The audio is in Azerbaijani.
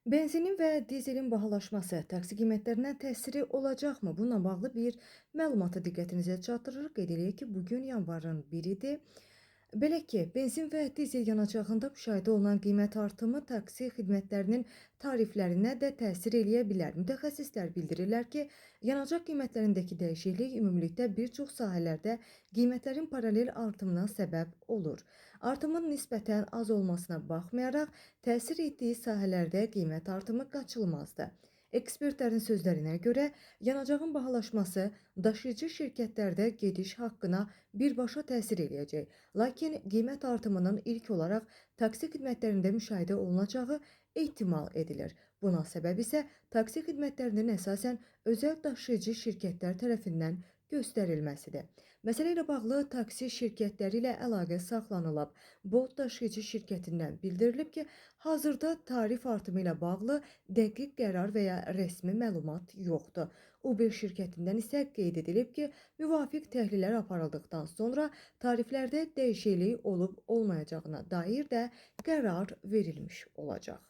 Benzinin və dizelin bahalaşması taksi qiymətlərinə təsiri olacaqmı? Bununla bağlı bir məlumatı diqqətinizə çatdırırıq. Qeyd eləyək ki, bugün yanvarın 1-idir. Belə ki, benzin və dizel yanacağında müşahidə olunan qiymət artımı taksi xidmətlərinin tariflərinə də təsir eləyə bilər. Mütəxəssislər bildirirlər ki, yanacaq qiymətlərindəki dəyişiklik ümumilikdə bir çox sahələrdə qiymətlərin paralel artımına səbəb olur. Artımın nisbətən az olmasına baxmayaraq, təsir etdiyi sahələrdə qiymət artımı qaçılmazdır. Ekspertlərin sözlərinə görə, yanacağın bahalaşması daşıyıcı şirkətlərdə gediş haqqına birbaşa təsir eləyəcək. Lakin qiymət artımının ilk olaraq taksi xidmətlərində müşahidə olunacağı ehtimal edilir. Buna səbəb isə taksi xidmətlərinin əsasən özəl daşıyıcı şirkətlər tərəfindən göstərilməsidir. Məsələ ilə bağlı taksi şirkətləri ilə əlaqə saxlanılıb. Bolt daşıyıcı şirkətindən bildirilib ki, hazırda tarif artımı ilə bağlı dəqiq qərar və ya rəsmi məlumat yoxdur. Uber şirkətindən isə qeyd edilib ki, müvafiq təhlillər aparıldıqdan sonra tariflərdə dəyişiklik olub-olmayacağına dair də qərar verilmiş olacaq.